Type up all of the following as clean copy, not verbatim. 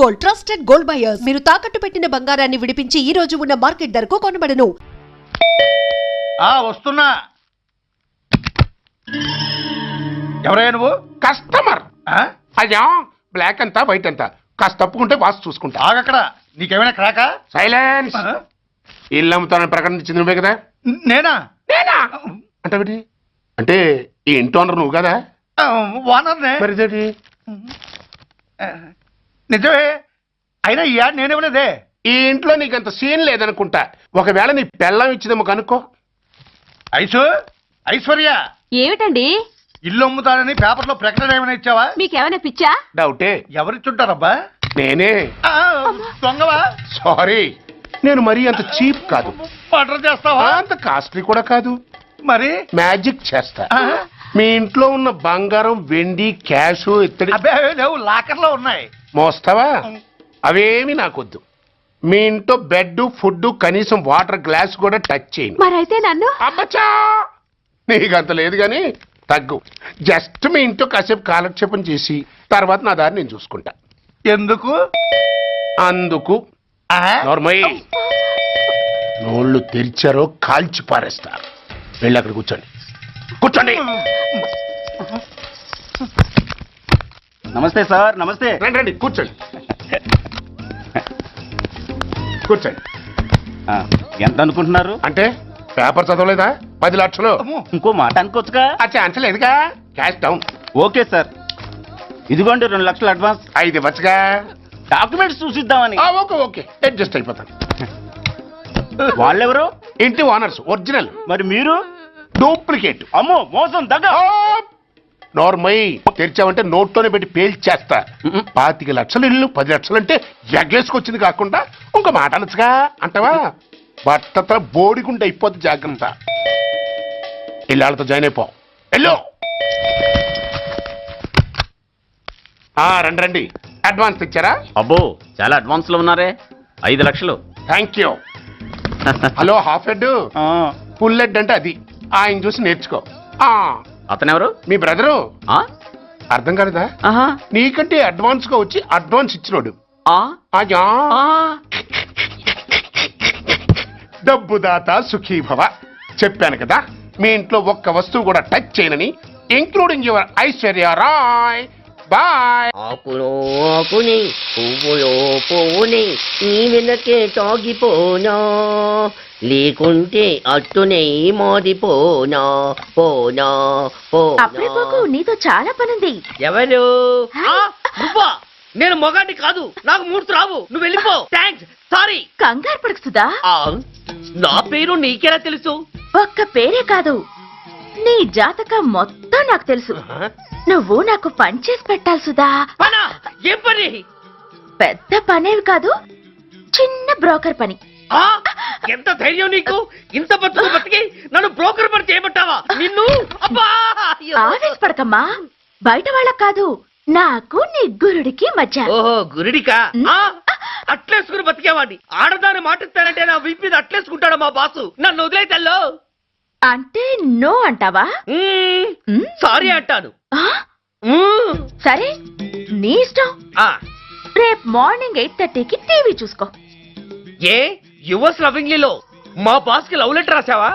Gold, trusted gold buyers. మీరు తాకట్టు పెట్టిన బంగారాన్ని విడిపించి ఈ రోజు ఉన్న మార్కెట్ ధరకు కొనబడను. వస్తున్నా. ఎవరయ్యా నువ్వు? కస్టమర్. అయ్యా బ్లాక్ అంతా వైట్ అంతా కాస్త తప్పుకుంటే బాస్ చూసుకుంటా. ఆగక్కడ. నీకేమైనా క్రాకా? సైలెన్స్. ఇల్లు అమ్ముతానని ప్రకటించింది నువ్వే కదా? నేనా? నేనా అంటే అంటే ఈ ఇంటి ఓనర్ నువ్వు కదా? ఓనర్నే. మరిదేటి? నిజమే. అయినా ఈ యాడ్ నేనేమలేదే. ఈ ఇంట్లో నీకంత సీన్ లేదనుకుంటా. ఒకవేళ నీ పెళ్ళం ఇచ్చిందేమో కనుక్కో. ఐశ్వర్య ఏమిటండి? ఇల్లు అమ్ముతానని పేపర్లో ప్రకటన ఏమైనా ఇచ్చావా? మీకేమైనా పిచ్చా? డౌటే. ఎవరిచ్చుంటారబ్బా? నేనే. దొంగవా? సారీ, నేను మరీ అంత చీప్ కాదు. మర్డర్ చేస్తావా? అంత కాస్ట్లీ కూడా కాదు. మరి మ్యాజిక్ చేస్తా. మీ ఇంట్లో ఉన్న బంగారం, వెండి, క్యాష్, ఇత్తడి అబ్బే లేవు, లాకర్లో ఉన్నాయి. మోస్తావా? అవేమి నాకొద్దు. మీ ఇంట్లో బెడ్, ఫుడ్, కనీసం వాటర్ గ్లాస్ కూడా టచ్ చేయను. మరైతే నన్ను అబ్బచ్చా, నీకంత లేదు గాని తగ్గు. జస్ట్ మీ ఇంట్లో కాసేపు కాలక్షేపం చేసి తర్వాత నా దారి నేను చూసుకుంటా. ఎందుకు? అందుకు. నార్మల్ నోళ్ళు తెరిచారో కాల్చి పారేస్తారు. వెళ్ళి అక్కడ కూర్చోండి. కూర్చోండి. నమస్తే సార్. నమస్తే. రండి రండి కూర్చోండి. కూర్చోండి. ఎంత అనుకుంటున్నారు? అంటే పేపర్ చదవలేదా? 10 లక్షలు. ఇంకో మాట అనుకోవచ్చుగా. ఛాన్స్ లేదుగా. Cash down. ఓకే సార్, ఇదిగోండి 2 లక్షలు అడ్వాన్స్. 5 ఇవ్వచ్చుగా. డాక్యుమెంట్స్ చూసిద్దామని. ఓకే ఓకే, అడ్జస్ట్ అయిపోతాను. వాళ్ళెవరు? ఇంటి ఓనర్స్. ఒరిజినల్. మరి మీరు? డూప్లికేట్. అమ్మో, మోసం, దగ్గ. నార్మల్ తెరిచావంటే నోట్తోనే పెట్టి పేల్చేస్తా. 25 లక్షలు ఇల్లు 10 లక్షలు అంటే ఎగ్గేసుకొచ్చింది కాకుండా ఇంకో మాట అనొచ్చుగా. అంటావా? బట్టతో బోడిగుండి అయిపోద్ది. జాగ్రత్త. ఇల్లాళ్ళతో జాయిన్ అయిపో. వెళ్ళు. రండి రండి. అడ్వాన్స్ ఇచ్చారా? అబ్బో, చాలా అడ్వాన్స్ లో ఉన్నారే. 5 లక్షలు. Thank you. Hello, half head full head అంటే అది. ఆయన చూసి నేర్చుకో. అతనెవరు? మీ బ్రదరు. అర్థం కాలేదా? నీకంటే అడ్వాన్స్ గా వచ్చి అడ్వాన్స్ ఇచ్చినోడు. డబ్బు దాత సుఖీభవ. చెప్పాను కదా, మీ ఇంట్లో ఒక్క వస్తువు కూడా టచ్ చేయనని, including your Aishwarya Rai. Bye. ఆకులో ఆకుని, పువ్వులో పువ్వుని, నీ వెనకే తాగిపోనా, లేకుంటే అట్టునే మారిపోనా. పోనా అప్పుడే పోకు, నీతో చాలా పనుంది. ఎవరు? నువ్వా? నేను మొగాడిని కాదు, నాకు 3 రావు. నువ్వు వెళ్ళిపో. Thanks, sorry. కంగారు పడుకుతుందా? నా పేరు నీకెలా తెలుసు? ఒక్క పేరే కాదు, నీ జాతకం మొత్తం నాకు తెలుసు. నువ్వు నాకు పని చేసి పెట్టాలి సుధా. పనా? ఏం పని? పెద్ద పనేవి కాదు, చిన్న బ్రోకర్ పని. ఎంత ధైర్యం నీకు? ఇంత బతికి నన్ను బ్రోకర్ పని చేయబట్టావా? నిన్ను ఆవేశపడకమ్మా. బయట వాళ్ళకు కాదు, నాకు నీ గురుడికి మధ్య. ఓహో, గురుడికా? అట్లేసుకుని బతికేవాడిని. ఆడదాని మాటిస్తానంటే నా వీపు మీద అట్లేసుకుంటాడు మా బాసు. నన్ను వదిలే తల్లో. అంటే నో అంటావా? సారీ అంటాను. సరే, నీ ఇష్టం. రేపు మార్నింగ్ 8:30కి టీవీ చూసుకో. ఏ యువర్స్ లవింగ్లీలో మా బాస్ కి లవ్ లెటర్ రాసావా?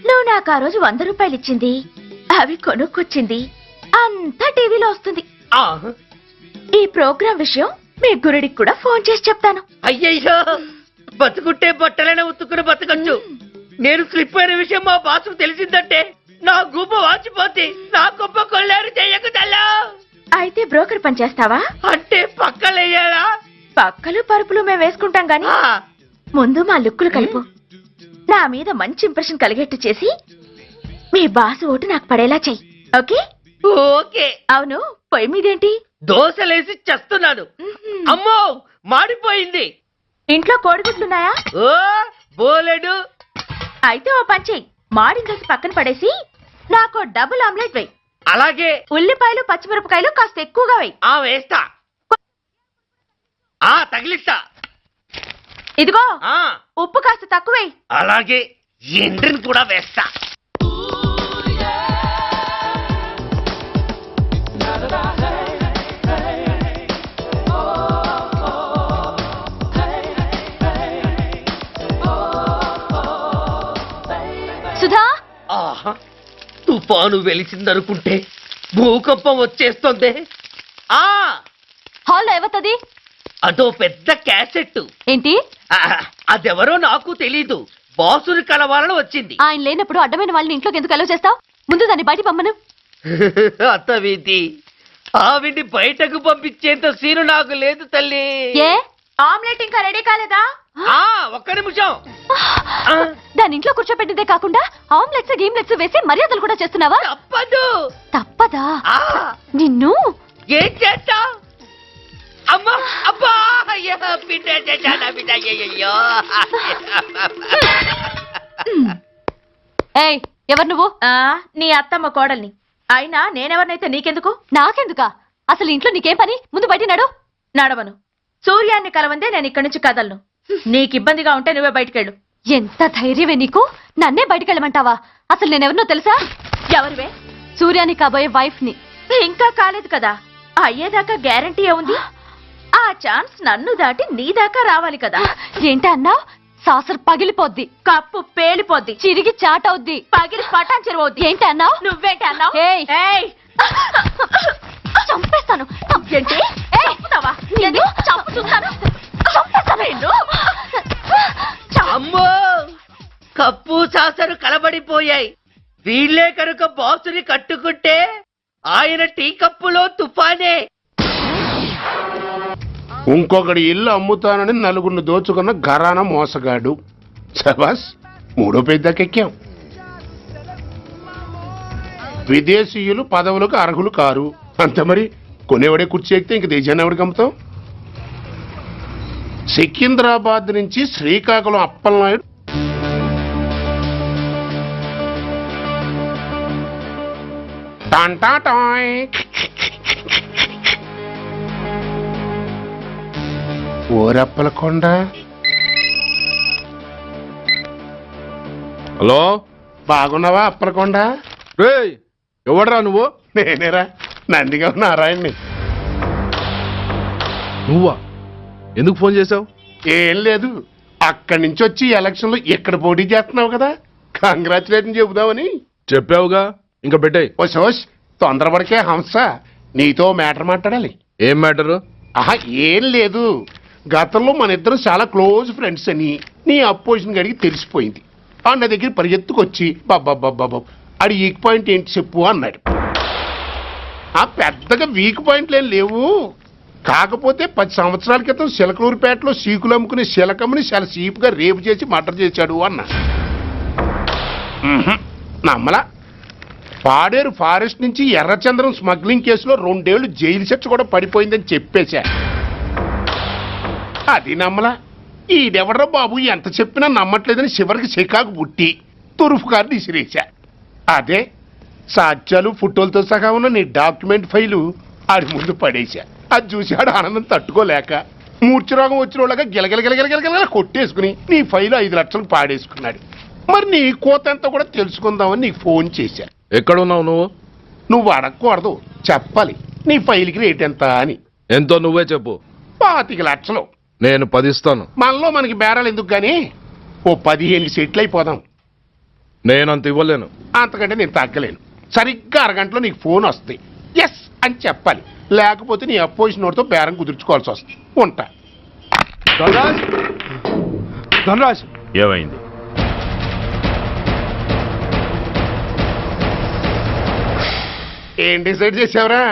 నువ్వు నాకు ఆ రోజు 100 రూపాయలు ఇచ్చింది, అవి కొనుక్కొచ్చింది అంతా టీవీలో వస్తుంది. ఈ ప్రోగ్రాం విషయం మీ గురుడికి కూడా ఫోన్ చేసి చెప్తాను. అయ్యయ్యో, బతుకుంటే బట్టలైనా ఉత్తుకుని బతకచ్చు. నేను స్లిప్ అయిన విషయం మా బాసు తెలిసిందంటే నా గూప వాచిపోతే నా గొప్ప కొల్లారు చెయ్యకు తల్లా. అయితే బ్రోకర్ పని చేస్తావా? అంటే పక్కలేయాలా? పక్కలు పరుపులు మేము వేసుకుంటాం గాని ముందు మా లుక్కులు కలుపు. నా మీద మంచి ఇంప్రెషన్ కలిగేట్టు చేసి మీ బాసు ఓటు నాకు పడేలా చెయ్యి. ఓకే? ఓకే. అవును, పొయ్యి మీదేంటి? దోశలేసి చేస్తున్నాను. అమ్మో, మాడిపోయింది. ఇంట్లో కోడిగుడ్లున్నాయా? ఓ బోలెడు. అయితే ఓ పని చెయ్యి, మాడిన దోశ పక్కన పడేసి నాకు డబుల్ ఆమ్లెట్ వేయి. అలాగే. ఉల్లిపాయలు పచ్చిమిరపకాయలు కాస్త ఎక్కువగా వేయి. వేస్తా. తగిలిస్తా. ఇదిగో, ఉప్పు కాస్త తక్కువే. అలాగే. ఎండ్రిని కూడా వేస్తా. తుఫాను వెలిసిందనుకుంటే భూకంపం వచ్చేస్తుంది. ఆ హాల్లో ఏవత్తది అదో పెద్ద క్యాసెట్. ఏంటి? అదెవరో నాకు తెలీదు. బాసుని కలవాలని వచ్చింది. ఆయన లేనప్పుడు అడ్డమైన వాళ్ళని ఇంట్లోకి ఎందుకు అలౌ చేస్తావు? ముందు దాన్ని బయట పంపను. అత్తవింది ఆవిడ్ని బయటకు పంపించేంత సీను నాకు లేదు తల్లి. ఏ ఆమ్లెట్ ఇంకా రెడీ కాలేదా? ఒక్క నిమిషం. దాని ఇంట్లో కూర్చోపెట్టిందే కాకుండా ఆమ్లెట్స్ గేమ్లెట్స్ వేసి మర్యాదలు కూడా చేస్తున్నావా? తప్పదు. తప్పదా? నిన్ను ఏం చేస్తా? అమ్మా అబ్బా బిడ్డ చేశానా బిడ్డ? అయ్యయ్యో. ఏయ్, ఎవరు నువ్వు? నీ అత్తమ్మ కోడల్ని. అయినా నేనెవరినైతే నీకెందుకు? నాకెందుకా? అసలు ఇంట్లో నీకేం పని? ముందు బయట నడు. నడవను. సూర్యాన్ని కలవందే నేను ఇక్కడి నుంచి కదలను. నీకు ఇబ్బందిగా ఉంటే నువ్వే బయటకెళ్ళు. ఎంత ధైర్యమే నీకు? నన్నే బయటకెళ్ళమంటావా? అసలు నేనెవరినో తెలుసా? ఎవరివే? సూర్యాని కాబోయే వైఫ్ ని. ఇంకా కాలేదు కదా, అయ్యేదాకా గ్యారంటీ ఏముంది? ఆ ఛాన్స్ నన్ను దాటి నీ దాకా రావాలి కదా. ఏంటి అన్నావ్? సాసర్ పగిలిపోద్ది, కప్పు పేలిపోద్ది, చిరిగి చాటవుద్ది, పగిలి పటాన్ చెరువవుద్ది. ఏంటి అన్నావ్? నువ్వేంటి అన్నావ్? చంపేస్తాను. ఏంటి? అమ్మో కప్పు సాసరు కలబడిపోయాయి. వీళ్ళే కనుక బాసుని కట్టుకుంటే ఆయన టీ కప్పులో తుఫానే. ఇంకొకటి ఇల్లు అమ్ముతానని నలుగురిని దోచుకున్న ఘరానా మోసగాడు. శబాస్, మూడో పెద్దకెక్కాం. విదేశీయులు పదవులకు అర్హులు కారు. అంతే మరి. కొనేవాడే కుర్చీ ఎక్కితే ఇంక దేశాన్ని ఎవరికి అమ్ముతాం? సికింద్రాబాద్ నుంచి శ్రీకాకుళం అప్పలనాయుడు టాంటాటాయ్. ఓరప్పలకొండ. హలో, బాగున్నావా అప్పలకొండ? రేయ్ ఎవడరా నువ్వు? నేనేరా, నందిగా నారాయణ్ణి. నువ్వా? ఎందుకు ఫోన్ చేసావు? ఏం లేదు, అక్కడి నుంచి వచ్చి ఎలక్షన్ లో ఇక్కడ పోటీ చేస్తున్నావు కదా, కంగ్రాచులేషన్ చెబుదామని. చెప్పావుగా, ఇంకా పెట్టాయి. ఓస్ తొందరపడికే హంస, నీతో మ్యాటర్ మాట్లాడాలి. ఏం మ్యాటరు? ఆహా, ఏం లేదు. గతంలో మన ఇద్దరు చాలా క్లోజ్ ఫ్రెండ్స్ అని నీ అపోజిషన్ గడికి తెలిసిపోయింది. నా దగ్గర పరిగెత్తుకొచ్చి బాబా ఆడి వీక్ పాయింట్ ఏంటి చెప్పు అన్నాడు. ఆ పెద్దగా వీక్ పాయింట్లు ఏం లేవు, కాకపోతే 10 సంవత్సరాల క్రితం చిలకలూరుపేటలో సీకులు అమ్ముకునే శిలకమ్మని చాలా సీపుగా రేపు చేసి మర్డర్ చేశాడు అన్నా. నమ్మలా. పాడేరు ఫారెస్ట్ నుంచి ఎర్రచంద్రం స్మగ్లింగ్ కేసులో 2 ఏళ్లు జైలు శిక్ష కూడా పడిపోయిందని చెప్పేశా. అది నమ్మలా. ఈడెవడ్రా బాబు ఎంత చెప్పినా నమ్మట్లేదని చివరికి చికాకు పుట్టి తురుపు కారు విసిరేశా. అదే సాక్ష్యాలు ఫోటోలతో సహా ఉన్న నీ డాక్యుమెంట్ ఫైలు ఆడి ముందు పడేశా. అది చూశాడు ఆనందం తట్టుకోలేక మూర్ఛరోగం వచ్చిన వాళ్ళగా గిలగిలగిలగిలగిలగిల కొట్టేసుకుని నీ ఫైలు 5 లక్షలు పాడేసుకున్నాడు. మరి నీ కోతంతా కూడా తెలుసుకుందామని నీకు ఫోన్ చేశా. ఎక్కడున్నావు నువ్వు? నువ్వు అడగకూడదు, చెప్పాలి. నీ ఫైల్కి రేట్ ఎంత అని. ఎంతో నువ్వే చెప్పు. 25 లక్షలు. నేను 10 ఇస్తాను. మనలో మనకి బేరాలు ఎందుకు గానీ ఓ 15 సెటిల్ అయిపోదాం. నేనంత ఇవ్వలేను. అంతకంటే నేను తగ్గలేను. సరిగ్గా అరగంటలో నీకు ఫోన్ వస్తుంది, ఎస్ అని చెప్పాలి. లేకపోతే నీ అపోజిషన్ నోటితో బేరం కుదుర్చుకోవాల్సి వస్తుంది. ఉంటా. ధనరాజ్, ధనరాజ్, ఏమైంది? ఏం డిసైడ్ చేసావురా?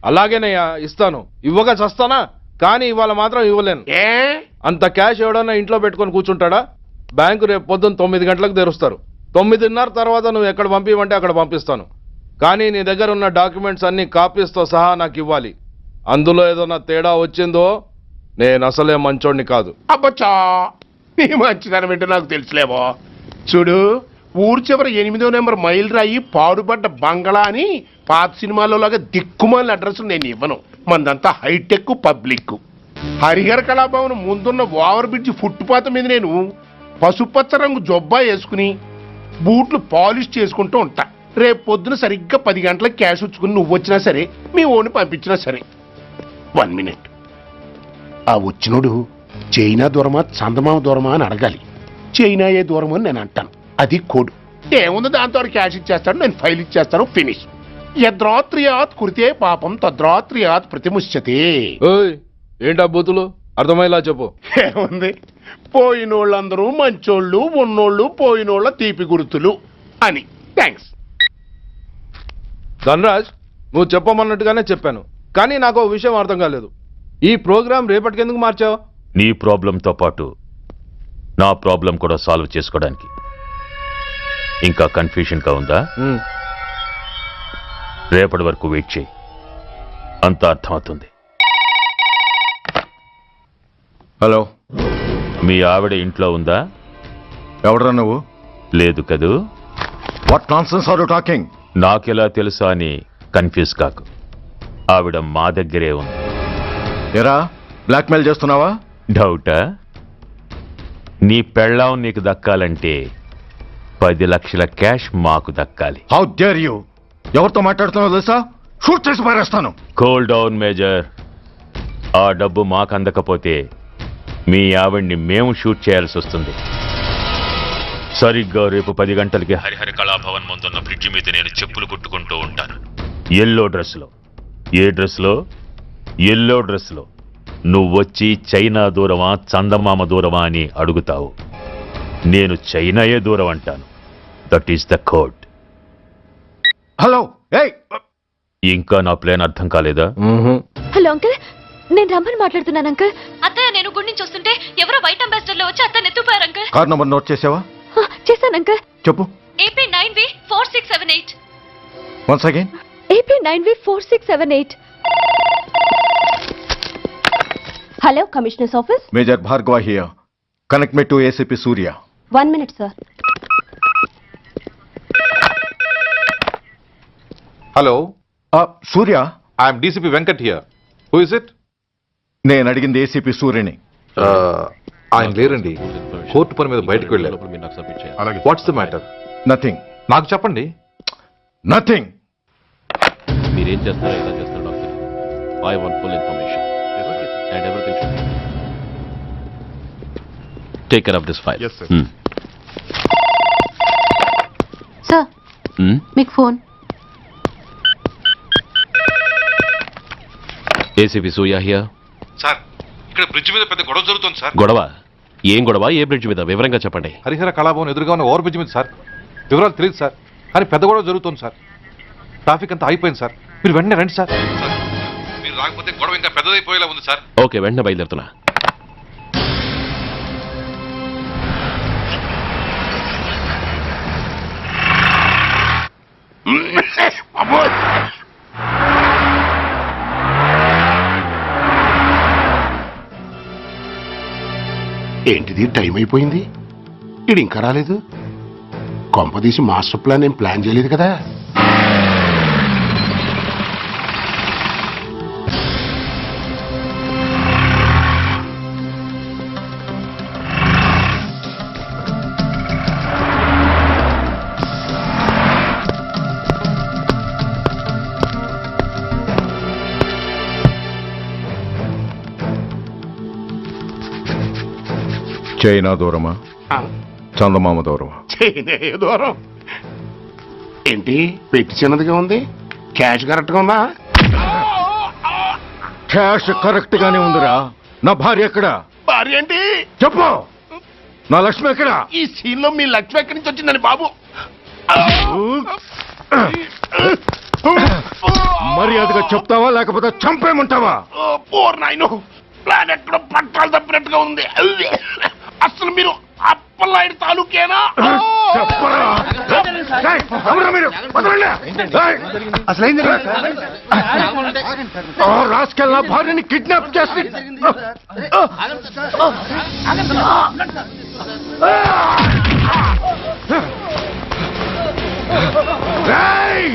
అలాగేనయ్యా, ఇస్తాను. ఇవ్వగా చస్తానా, కానీ ఇవాళ మాత్రం ఇవ్వలేను. ఏ అంత క్యాష్ ఎవడన్నా ఇంట్లో పెట్టుకొని కూర్చుంటాడా? బ్యాంకు రేపు పొద్దున్న 9 గంటలకు తెరుస్తారు. 9:30 తర్వాత నువ్వు ఎక్కడ పంపివంటే అక్కడ పంపిస్తాను. కానీ నీ దగ్గర ఉన్న డాక్యుమెంట్స్ అన్ని కాపీస్తో సహా నాకు ఇవ్వాలి. అందులో ఏదైనా తేడా వచ్చిందో నేను అసలే మంచోడిని కాదు. అబ్బచ్చా, నీ మంచిదనం ఏంటో నాకు తెలుసులేవో. చూడు, ఊరు చివర 8వ నెంబర్ మైల్ రాయి పాడుబడ్డ బంగళా అని పాత సినిమాలో లాగా దిక్కుమాలిన అడ్రస్ నేను ఇవ్వను. మందంతా హైటెక్ పబ్లిక్. హరిహర కళాభవన్ ముందున్న ఓవర్ బ్రిడ్జ్ ఫుట్పాత్ మీద నేను పసుపచ్చ రంగు జొబ్బా వేసుకుని బూట్లు పాలిష్ చేసుకుంటూ ఉంటా. రేపు పొద్దున సరిగ్గా 10 గంటలకు క్యాష్ వచ్చుకుని నువ్వు వచ్చినా సరే, మీ ఓన్ని పంపించినా సరే. 1 మినిట్. ఆ వచ్చినోడు చైనా దూరమా చందమామ దూరమా అని అడగాలి. చైనా ఏ దూరం అని నేను అంటాను. అది కోడ్. ఏముంది దాంతో క్యాష్ ఇచ్చేస్తాడు, నేను ఫైల్ ఇచ్చేస్తాను, ఫినిష్. యద్రాత్రియాత్ కురితే పాపం తద్రాత్రియాత్ ప్రతిముష్యతే. ఓయ్ ఏంటా బూతులు అర్థమయ్యేలా చెప్పు. ఏముంది, పోయినోళ్ళందరూ మంచోళ్ళు, ఉన్నోళ్ళు పోయినోళ్ళ తీపి గుర్తులు అని. థ్యాంక్స్. ధనరాజ్, నువ్వు చెప్పమన్నట్టుగానే చెప్పాను, కానీ నాకు ఒక విషయం అర్థం కాలేదు. ఈ ప్రోగ్రాం రేపటికి ఎందుకు మార్చావు? నీ ప్రాబ్లంతో పాటు నా ప్రాబ్లం కూడా సాల్వ్ చేసుకోవడానికి. ఇంకా కన్ఫ్యూషన్గా ఉందా? రేపటి వరకు వెయిట్ చేయి, అంతా అర్థమవుతుంది. హలో, మీ ఆవిడ ఇంట్లో ఉందా? ఎవడరా నువ్వు? లేదు కదూ. What nonsense are you talking? నాకెలా తెలుసా అని కన్ఫ్యూజ్ కాకు, ఆవిడ మా దగ్గరే ఉంది. ఎరా, బ్లాక్మెయిల్ చేస్తున్నావా? డౌటా? నీ పెళ్ళాం నీకు దక్కాలంటే 10 లక్షల క్యాష్ మాకు దక్కాలి. How dare you? ఎవరితో మాట్లాడుతున్నావో తెలుసా? షూట్ చేసి పారేస్తాను. Cool down major. ఆ డబ్బు మాకు అందకపోతే మీ ఆవిడ్ని మేము షూట్ చేయాల్సి వస్తుంది. సరిగ్గా రేపు 10 గంటలకి హరిహర కళాభవన్ ముందున్న బ్రిడ్జి మీద నేను చెప్పులు కుట్టుకుంటూ ఉంటాను. ఎల్లో డ్రెస్లో. ఏ డ్రెస్లో? ఎల్లో డ్రెస్లో. నువ్వొచ్చి చైనా దూరమా చందమామ దూరమా అని అడుగుతావు. నేను చైనాయే దూరం అంటాను. That is the code. Hello, ఏయ్, ఇంకా నా ప్లాన్ అర్థం కాలేదా? హలో అంకుల్, నేను రమ్మని మాట్లాడుతున్నాను అంకుల్. అత్తయ్య నేను గుడి నుంచి వస్తుంటే ఎవరో వైట్ అంబాసిడర్ లో వచ్చి అత్తని ఎత్తుపోయారు అంకుల్. కార్ నంబర్ నోట్ చేసావా? చేశాను అంకుల్. చెప్పు. AP 9V4678. Once again. AP 9V4678. Hello, commissioners office. Major Bhargava here. Connect me to ACP Surya. 1 minute sir. Hello, Surya, I'm DCP Venkat here. Who is it? నేను అడిగింది ACP సూర్యని. ఆయన లేరండి, court పని మీద బయటకు వెళ్ళారు. What's the matter? నథింగ్. నాకు చెప్పండి. నథింగ్. మీరేం చేస్తారో ఎలా చేస్తారో నాకు తెలియదు. I want full information and everything should take care of this file. Sir మీకు phone. ACP Surya here. Sir, ఇక్కడ బ్రిడ్జ్ మీద పెద్ద గొడవ జరుగుతుంది సార్. గొడవ? ఏం గొడవ? ఏ బ్రిడ్జ్ మీద? వివరంగా చెప్పండి. హరిహర కళాభవన్ ఎదురుగా ఉన్న ఓవర్ బ్రిడ్జ్ మీద సార్. వివరాలు తెలియదు సార్, కానీ పెద్ద గొడవ జరుగుతుంది సార్. ట్రాఫిక్ అంతా అయిపోయింది సార్. మీరు వెంటనే రండి సార్. మీరు రాకపోతే గొడవ ఇంకా పెద్దదైపోయేలా ఉంది సార్. ఓకే, వెంటనే బయలుదేరుతున్నా. ఏంటిది, టైం అయిపోయింది, ఇది ఇంకా రాలేదు. కొంపదీసి మాస్టర్ ప్లాన్ ఏం ప్లాన్ చేయలేదు కదా? చైనా దూరమా చందమామ దూరమా? చైనా దూరం ఏంటి, పెట్టి చిన్నదిగా ఉంది, క్యాష్ కరెక్ట్గా ఉందా? క్యాష్ కరెక్ట్ గానే ఉందిరా. నా భార్య ఎక్కడ? భార్య ఏంటి చెప్పు. నా లక్ష్మి ఎక్కడ? ఈ సీన్ లో మీ లక్ష్మి ఎక్కడి నుంచి వచ్చిందని బాబు? మర్యాదగా చెప్తావా లేకపోతే చంపేమంటావా? పోర్ నాయను, ప్లాన్ ఎక్కడ పట్టాలు తప్పినట్టుగా ఉంది. అసలు మీరు అప్పలాయుడు తాలూకేనా? చెప్పరా. ఏయ్, ఎవరా మీరు? వదలండి. ఏయ్, అసలు ఏం జరిగింది ఆ రాస్కెల్ నా భార్యని కిడ్నాప్ చేసి ఏయ్!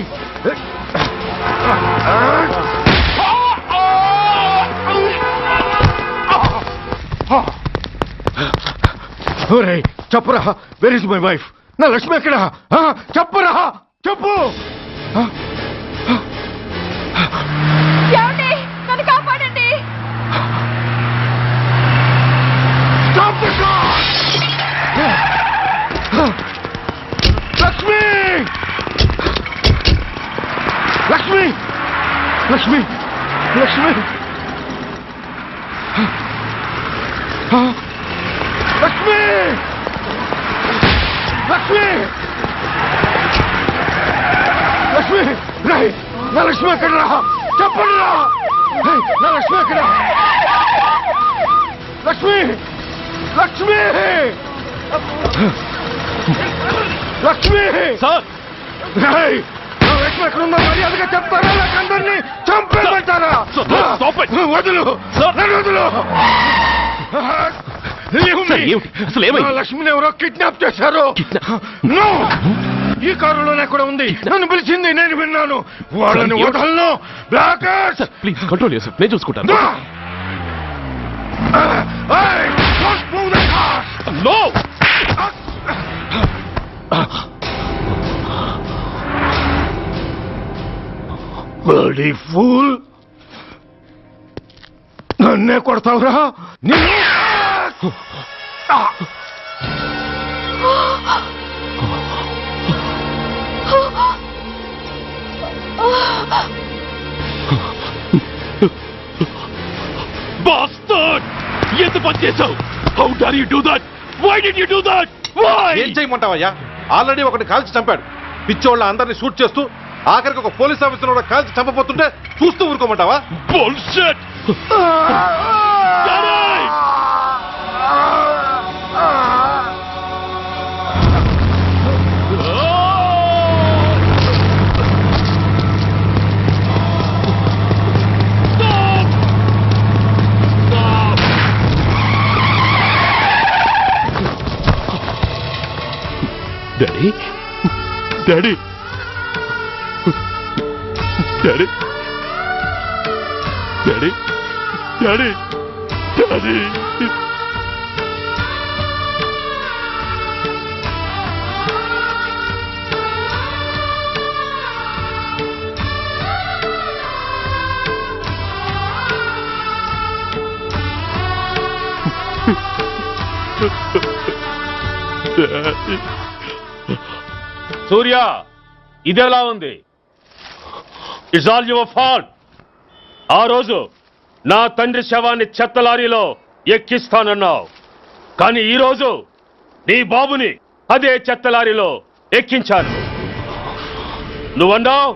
ఒరేయ్, చెప్పరా, వెర్ ఇస్ మై వైఫ్? నా లక్ష్మి ఎక్కడ? చెప్పరా, చెప్పు. నన్ను కాపాడండి. లక్ష్మి లక్ష్మి లక్ష్మి లక్ష్మి లక్ష్మి లక్ష్మి రాయ్ నా లక్ష్మి ఎక్కడ రా చెప్పండి రా నా లక్ష్మి ఎక్కడ లక్ష్మి లక్ష్మి లక్ష్మి సార్ రాయ్ నా లక్ష్మి ఎక్కడ ఉందో మర్యాదగా చెప్తారా నాకు అందరినీ చంపేమంటారా వదులు నన్ను వదులు లక్ష్మిని ఎవరో కిడ్నాప్ చేశారు నో ఈ కారులోనే కూడా ఉంది నన్ను పిలిచింది నేను విన్నాను వాళ్ళని వదలను బ్లాకర్స్ ప్లీజ్ కంట్రోల్ చేసి నేను చూసుకుంటాను నో బడీ ఫూల్ నన్నే కొడతావురా నిన్ను Bastard! ఎంత పని చేసావు? How dare you do that? Why did you do that? Why? ఏం చేయమంటావయ్యా? ఆల్రెడీ ఒకటి కాల్చి చంపాడు. పిచ్చోళ్ళ అందరినీ షూట్ చేస్తూ ఆఖరికి ఒక పోలీస్ ఆఫీసర్ కూడా కాల్చి చంపబోతుంటే చూస్తూ ఊరుకోమంటావా? Bullshit! Daddy? Daddy? Daddy? Daddy? Daddy? Daddy? Daddy? సూర్య ఇదెలా ఉంది? It's all your fault. ఆ రోజు నా తండ్రి శవాన్ని చెత్త లారీలో ఎక్కిస్తానన్నావు, కానీ ఈ రోజు నీ బాబుని అదే చెత్త లారీలో ఎక్కించాను. నువ్వన్నావు,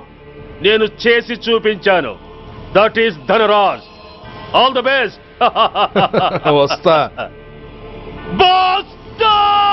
నేను చేసి చూపించాను. That is Dhanraj. All the best. వస్తా. బాస్టర్డ్!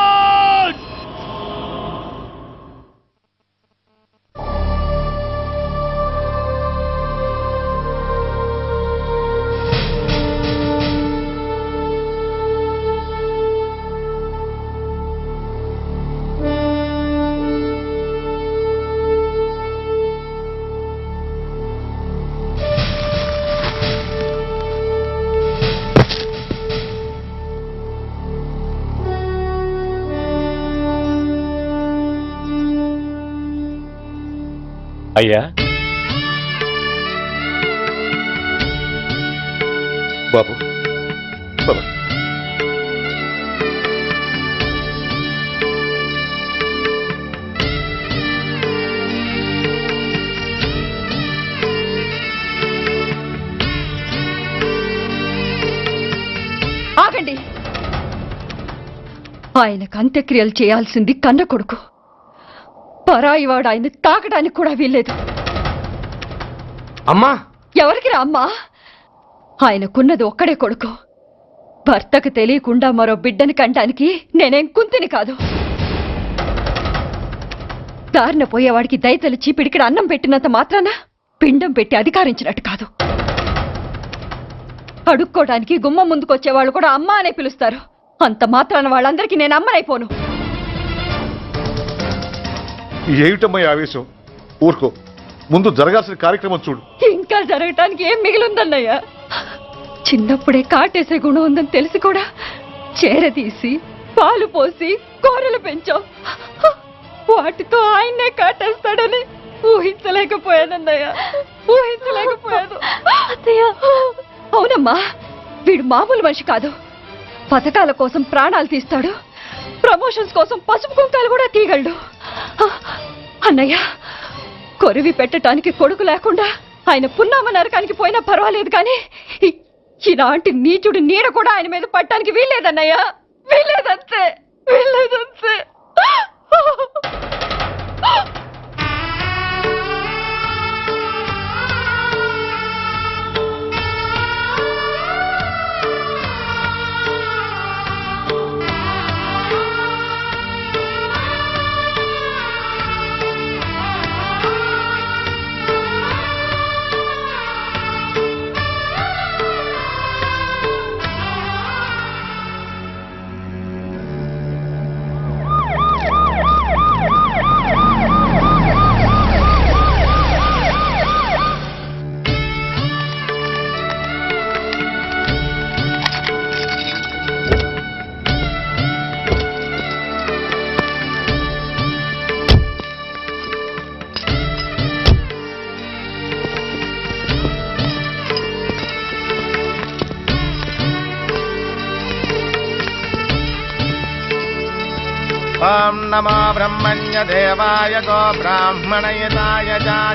అయ్యా, బాబు బాబు ఆగండి. ఆయనకు అంత్యక్రియలు చేయాల్సింది కన్న కొడుకు. పరాయివాడు ఆయన తాకడానికి కూడా వీల్లేదు. అమ్మా, ఎవరికి రా అమ్మా? ఆయనకున్నది ఒక్కడే కొడుకు. భర్తకు తెలియకుండా మరో బిడ్డని కంటానికి నేనేం కుంతిని కాదు. దారిన పోయేవాడికి దయతలిచి పిడికిడ అన్నం పెట్టినంత మాత్రాన పిండం పెట్టి అధికారించినట్టు కాదు. అడుక్కోవడానికి గుమ్మం ముందుకొచ్చేవాళ్ళు కూడా అమ్మ అనే పిలుస్తారు. అంత మాత్రాన వాళ్ళందరికీ నేను అమ్మనైపోను. ఏమిటమ్మా ఆవేశం? ఊరుకో, ముందు జరగాల్సిన కార్యక్రమం చూడు. ఇంకా జరగటానికి ఏం మిగిలిందన్నయ్యా? చిన్నప్పుడే కాటేసే గుణం ఉందని తెలిసి కూడా చేరదీసి పాలు పోసి కూరలు పెంచావు. వాటితో ఆయన్నే కాటేస్తాడని ఊహించలేకపోయానన్నయ్యా, ఊహించలేకపోయాను. అవునమ్మా, వీడు మామూలు మనిషి కాదు. పథకాల కోసం ప్రాణాలు తీస్తాడు, ప్రమోషన్స్ కోసం పసుపు కుంకాలు కూడా తీయగలడు. అన్నయ్య, కొరివి పెట్టడానికి కొడుకు లేకుండా ఆయన పున్నామ నరకానికి పోయినా పర్వాలేదు కానీ ఇలాంటి నీచుడు నీడ కూడా ఆయన మీద పట్టడానికి వీల్లేదన్నయ్యా. వీల్లేదంతే, వీల్లేదంతే. ఓం నమో బ్రహ్మణ్య దేవాయ గో బ్రాహ్మణయతాయ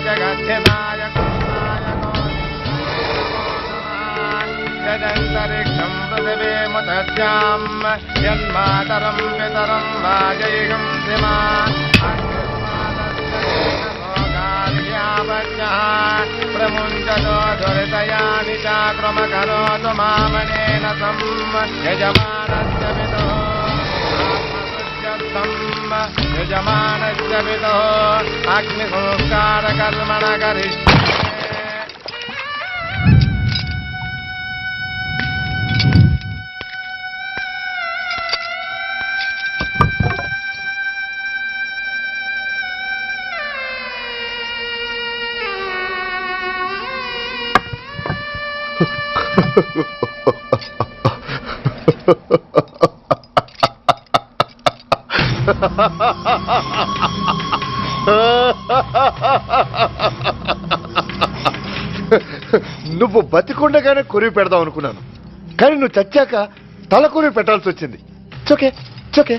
జగద్ధితాయ యదంతరిక్షం పృథివీముతస్యాం యన్మాతరం పితరం వాజయిషం శ్రీమాన్ ప్రముంచతో దురితయాని చాక్రమకరోతు మామనేన సం యజమానస్య పితో యజమానస్య పితో అగ్నిసంస్కారకర్మణ కరిష్యే. నువ్వు బతికుండగానే కొరివి పెడదాం అనుకున్నాను, కానీ నువ్వు చచ్చాక తల కొరివి పెట్టాల్సి వచ్చింది. చోకే చోకే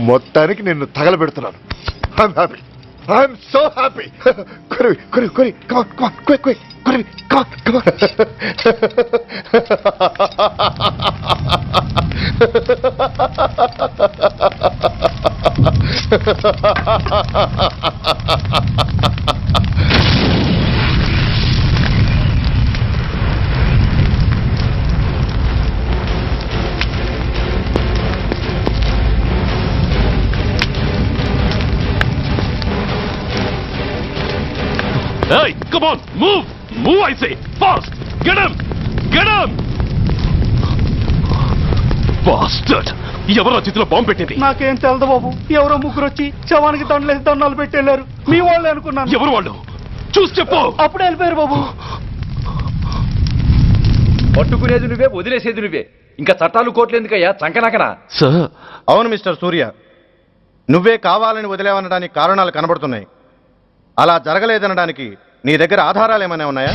మొత్తానికి నిన్ను తగలబెడుతున్నాను. I'm happy, I'm so happy. కొరివి కొరివి కొరి కమాన్ కమాన్ క్విక్ క్విక్ కొరివి come on come on. Hey, come on, move! Move, I say! Fast! Get him! Get him! Bastard! ఎవరో చేతిలో బాంబు పెట్టింది? నాకేం తెలదు బాబు. ఎవరో ముగ్గురు వచ్చి శవానికి దండలేసి దండాలు పెట్టేళ్లారు. మీ వాళ్ళే అనుకున్నాను. ఎవరు వాళ్ళు? చూసి చెప్పు. అప్పుడే వెళ్ళిపోయారు బాబు. పట్టుకునేది నువ్వే, వదిలేసేది నువ్వే. ఇంకా చట్టాలు కోట్లు ఎందుకయ్యా చంకనాకనా? సార్, అవును మిస్టర్ సూర్య, నువ్వే కావాలని వదిలేవనడానికి కారణాలు కనబడుతున్నాయి. అలా జరగలేదనడానికి నీ దగ్గర ఆధారాలు ఏమైనా ఉన్నాయా?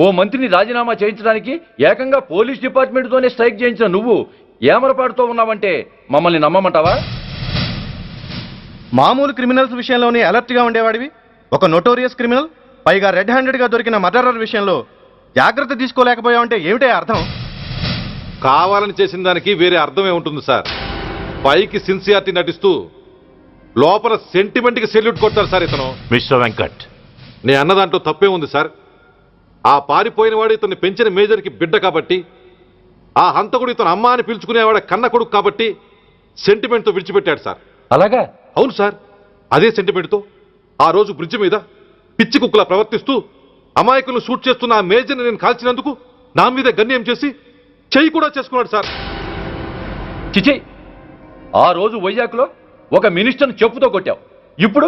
ఓ మంత్రిని రాజీనామా చేయించడానికి ఏకంగా పోలీస్ డిపార్ట్మెంట్తోనే స్ట్రైక్ చేయించిన నువ్వు ఏమరపాటుతో ఉన్నావంటే మమ్మల్ని నమ్మమంటావా? మామూలు క్రిమినల్స్ విషయంలోనే అలర్ట్ గా ఉండేవాడివి, ఒక నోటోరియస్ క్రిమినల్, పైగా రెడ్ హ్యాండెడ్ గా దొరికిన మర్డరర్ విషయంలో జాగ్రత్త తీసుకోలేకపోయావంటే ఏమిటే అర్థం? కావాలని చేసిన దానికి వేరే అర్థమే ఉంటుంది సార్. పైకి సిన్సియారిటీ నటిస్తూ లోపల సెంటిమెంట్కి సెల్యూట్ కొడతారు సార్ ఇతను. మిస్టర్ వెంకట్, నే అన్న దాంట్లో తప్పే ఉంది సార్. ఆ పారిపోయిన వాడు ఇతన్ని పెంచిన మేజర్కి బిడ్డ కాబట్టి, ఆ హంతకుడు ఇతను అమ్మ అని పిలుచుకునేవాడు కన్న కొడుకు కాబట్టి సెంటిమెంట్తో విడిచిపెట్టాడు సార్. అలాగా? అవును సార్. అదే సెంటిమెంట్తో ఆ రోజు బ్రిడ్జ్ మీద పిచ్చి కుక్కలా ప్రవర్తిస్తూ అమాయకులను షూట్ చేస్తున్న ఆ మేజర్ని నేను కాల్చినందుకు నా మీద గన్యం చేసి చెయ్యి కూడా చేసుకున్నాడు సార్. చిచి, ఆ రోజు వైజాగ్లో ఒక మినిస్టర్ని చెప్పుతో కొట్టావు. ఇప్పుడు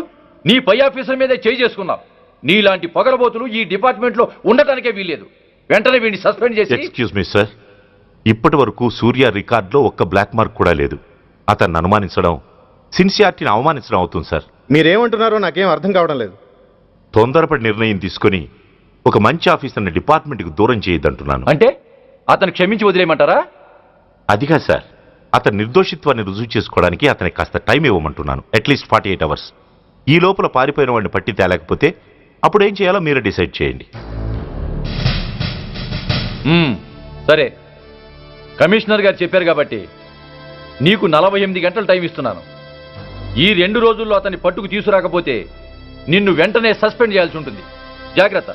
నీ పై ఆఫీసర్ మీదే చేయి చేసుకున్నావు. నీలాంటి పొగరబోతులు ఈ డిపార్ట్మెంట్లో ఉండటానికే వీల్లేదు. వెంటనే వీడిని సస్పెండ్ చేసి. ఎక్స్క్యూజ్ మీ సార్, ఇప్పటి వరకు సూర్య రికార్డులో ఒక్క బ్లాక్ మార్క్ కూడా లేదు. అతన్ని అనుమానించడం సిన్సియారిటీని అవమానించడం అవుతుంది సార్. మీరేమంటున్నారో నాకేం అర్థం కావడం లేదు. తొందరపడి నిర్ణయం తీసుకుని ఒక మంచి ఆఫీసర్ని డిపార్ట్మెంట్కి దూరం చేయొద్దంటున్నాను. అంటే అతను క్షమించి వదిలేయమంటారా? అదిగా సార్, అతని నిర్దోషిత్వాన్ని రుజువు చేసుకోవడానికి అతనికి కాస్త టైం ఇవ్వమంటున్నాను. At least 48 hours. ఈ లోపల పారిపోయిన వాడిని పట్టి తేలేకపోతే అప్పుడు ఏం చేయాలో మీరే డిసైడ్ చేయండి. సరే, కమిషనర్ గారు చెప్పారు కాబట్టి నీకు 48 గంటలు టైం ఇస్తున్నాను. ఈ 2 రోజుల్లో అతన్ని పట్టుకు తీసుకురాకపోతే నిన్ను వెంటనే సస్పెండ్ చేయాల్సి ఉంటుంది. జాగ్రత్త.